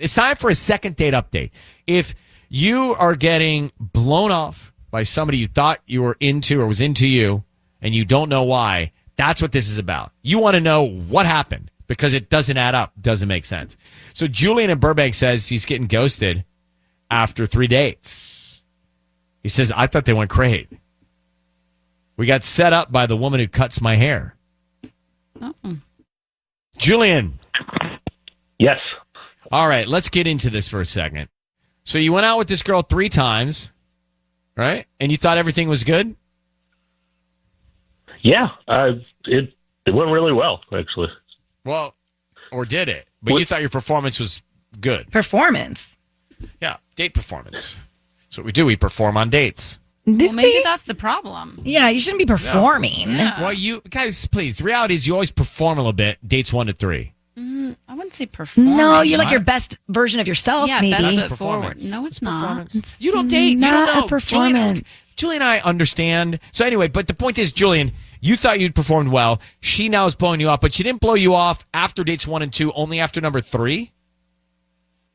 It's time for a second date update. If you are getting blown off by somebody you thought you were into or was into you, and you don't know why, that's what this is about. You want to know what happened because it doesn't add up, doesn't make sense. So Julian in Burbank says he's getting ghosted after 3 dates. He says, I thought they went great. We got set up by the woman who cuts my hair. Julian. Yes. All right, let's get into this for a second. So you went out with this girl 3 times, right? And you thought everything was good? Yeah, it went really well, actually. Well, or did it? But you thought your performance was good. Performance? Yeah, date performance. That's what we do. We perform on dates. Well, maybe that's the problem. Yeah, you shouldn't be performing. Yeah. Well, you guys, please. The reality is you always perform a little bit. Dates 1 to 3. I wouldn't say performing. No, you're like your best version of yourself, Yeah, maybe. best That's foot forward. performance. No, it's not. You don't date. Not you don't know. a performance. Julie and I understand. So anyway, but the point is, Julian, you thought you'd performed well. She now is blowing you off, but she didn't blow you off after dates 1 and 2, only after number 3?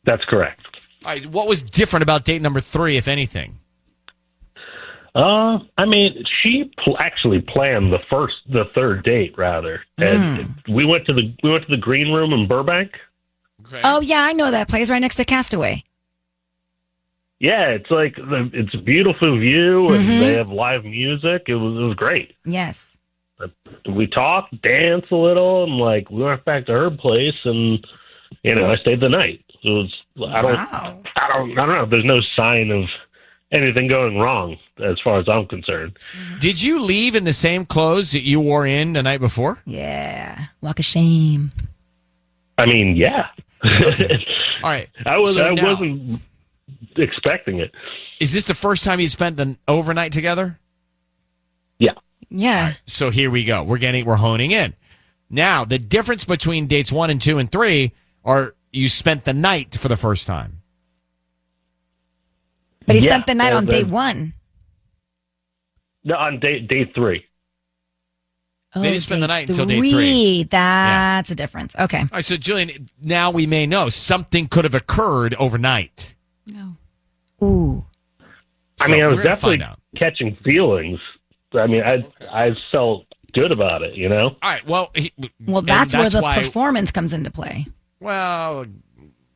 That's correct. All right, what was different about date number 3, if anything? I mean, she actually planned the third date rather, and we went to the green room in Burbank. Okay. Oh, yeah, I know that place right next to Castaway. Yeah, it's like it's a beautiful view, and they have live music. It was great. Yes. We talked, danced a little, and like we went back to her place, and I stayed the night. It was I don't know. There's no sign of anything going wrong as far as I'm concerned. Did you leave in the same clothes that you wore in the night before? Yeah. Walk of shame. I mean, yeah. Okay. All right. I wasn't expecting it. Is this the first time you spent an overnight together? Yeah. Yeah. Right, so here we go. We're honing in. Now, the difference between dates 1 and 2 and 3 are you spent the night for the first time. But he spent the night on date 1. No, on date 3. Oh, they didn't spend the night until date 3. That's a difference. Okay. All right, so Julian, now we may know something could have occurred overnight. No. Ooh. I mean, I was we're gonna definitely find out. catching feelings. I mean, I felt good about it, All right, well... That's where the why, performance comes into play. Well,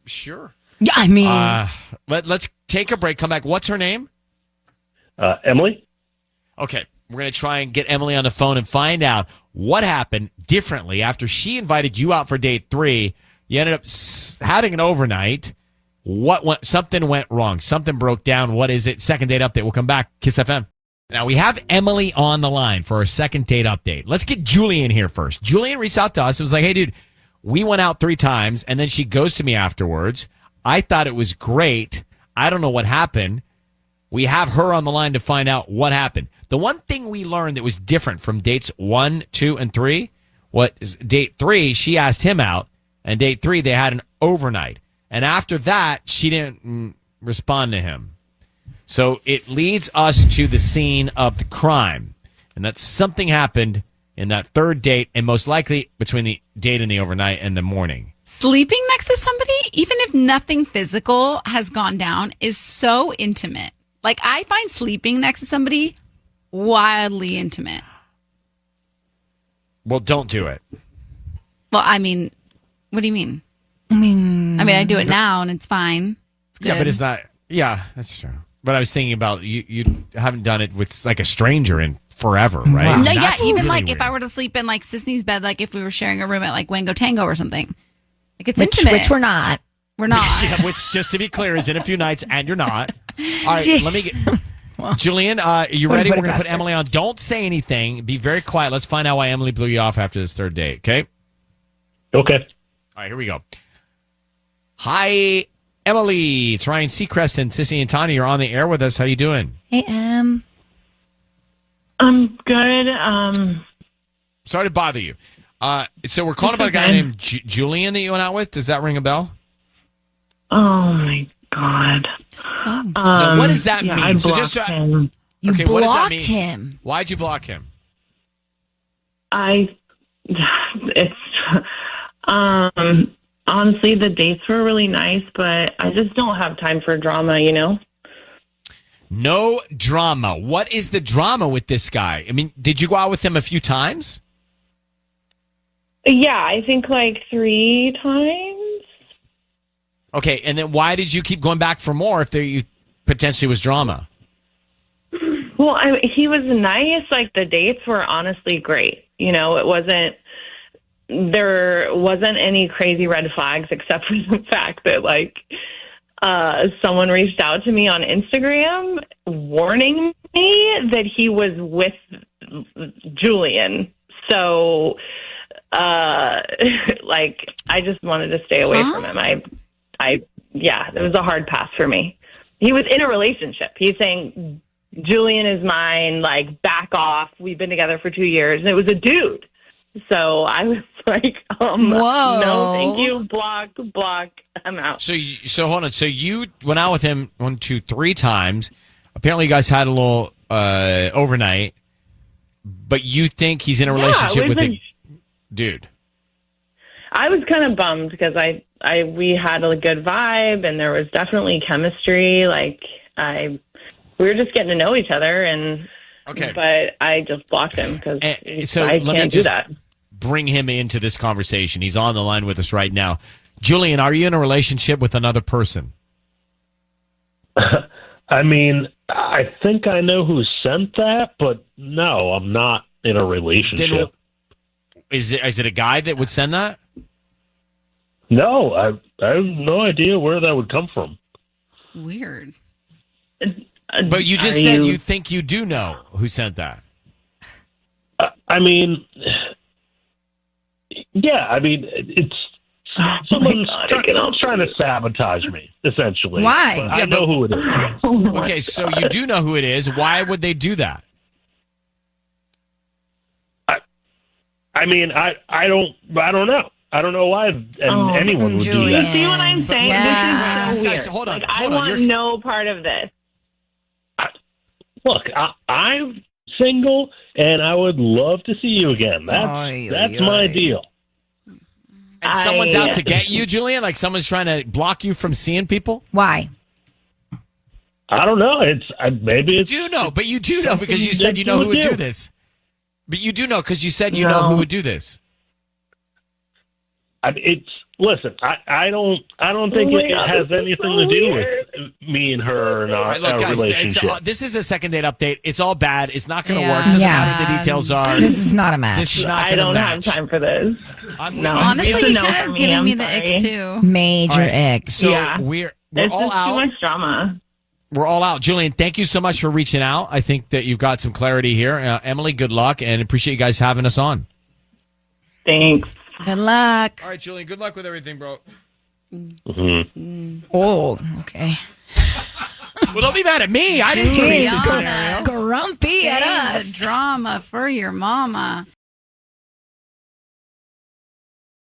sure. Yeah, I mean... Let's take a break, come back. What's her name? Emily? Okay, we're going to try and get Emily on the phone and find out what happened differently after she invited you out for date 3. You ended up having an overnight. Something went wrong. Something broke down. What is it? Second date update. We'll come back. Kiss FM. Now, we have Emily on the line for our second date update. Let's get Julian here first. Julian reached out to us. It was like, hey, dude, we went out 3 times, and then she goes to me afterwards. I thought it was great. I don't know what happened. We have her on the line to find out what happened. The one thing we learned that was different from dates 1, 2, and 3 was date 3, she asked him out, and date 3, they had an overnight. And after that, she didn't respond to him. So it leads us to the scene of the crime. And that something happened in that third date, and most likely between the date and the overnight and the morning. Sleeping next to somebody, even if nothing physical has gone down, is so intimate. Like, I find sleeping next to somebody wildly intimate. Well, don't do it. Well, I mean, what do you mean? I mean, I do it now, and it's fine. It's good. Yeah, but it's not. Yeah, that's true. But I was thinking about you haven't done it with like a stranger in forever, right? Wow. No, That's even really like weird. if I were to sleep in like Sisney's bed, like if we were sharing a room at like Wango Tango or something. Like it's intimate. which we're not. We're not. Yeah, which, just to be clear, is in a few nights, and you're not. All right, let me get... Julian, you ready? We're going to put Emily on. Don't say anything. Be very quiet. Let's find out why Emily blew you off after this third date, okay? Okay. All right, here we go. Hi, Emily. It's Ryan Seacrest and Sissy and Tanya. You're on the air with us. How you doing? Hey, I'm good. Sorry to bother you. So we're calling about a guy named Julian that you went out with. Does that ring a bell? Oh my God. Now, what does that mean? I blocked him. You okay, what does that blocked mean? him. Why'd you block him? It's honestly, the dates were really nice, but I just don't have time for drama, you know? No drama. What is the drama with this guy? I mean, did you go out with him a few times? Yeah, I think like 3 times. Okay, and then why did you keep going back for more if there potentially was drama? Well, he was nice. Like, the dates were honestly great. You know, there wasn't any crazy red flags except for the fact that, like, someone reached out to me on Instagram warning me that he was with Julian. So, like, I just wanted to stay away from him. Yeah, it was a hard pass for me. He was in a relationship. He's saying, Julian is mine, like, back off. We've been together for 2 years. And it was a dude. So I was like, Whoa. no, thank you. Block. I'm out. So hold on. So you went out with him 1, 2, 3 times. Apparently, you guys had a little overnight. But you think he's in a relationship with a dude? I was kind of bummed because we had a good vibe and there was definitely chemistry. Like, we were just getting to know each other, and but I just blocked him because I can't do that. Bring him into this conversation. He's on the line with us right now. Julian, are you in a relationship with another person? I mean, I think I know who sent that, but no, I'm not in a relationship. Is it a guy that would send that? No, I have no idea where that would come from. Weird. But you just said you think you do know who sent that. I mean, yeah, I mean, it's someone's trying to sabotage me, essentially. Why? But I know who it is. Okay, so you do know who it is. Why would they do that? I mean, I don't know. I don't know why anyone would do that. You see what I'm saying? Yeah. This is so weird. Guys, hold on. I want no part of this. Look, I'm single, and I would love to see you again. That's my deal. And someone's out to get you, Julian? Like someone's trying to block you from seeing people? Why? I don't know. Maybe it's... You do know, but you do know because you said you know who would do this. But you do know because you said you know who would do this. Listen. I don't think it has anything to do with me and her and our relationship. This is a second date update. It's all bad. It's not going to work. Doesn't matter what the details are. This is not a match. This is not I don't match. have time for this. No, honestly, it's you guys giving me the ick too. Major ick. So yeah. we're It's all just out. too much drama. We're all out. Julian, thank you so much for reaching out. I think that you've got some clarity here. Emily, good luck, and appreciate you guys having us on. Thanks. Good luck. All right, Julian, good luck with everything, bro. Mm-hmm. Oh, okay. Well, don't be mad at me. I didn't create this Juliana. scenario. Grumpy at Save us. the drama for your mama.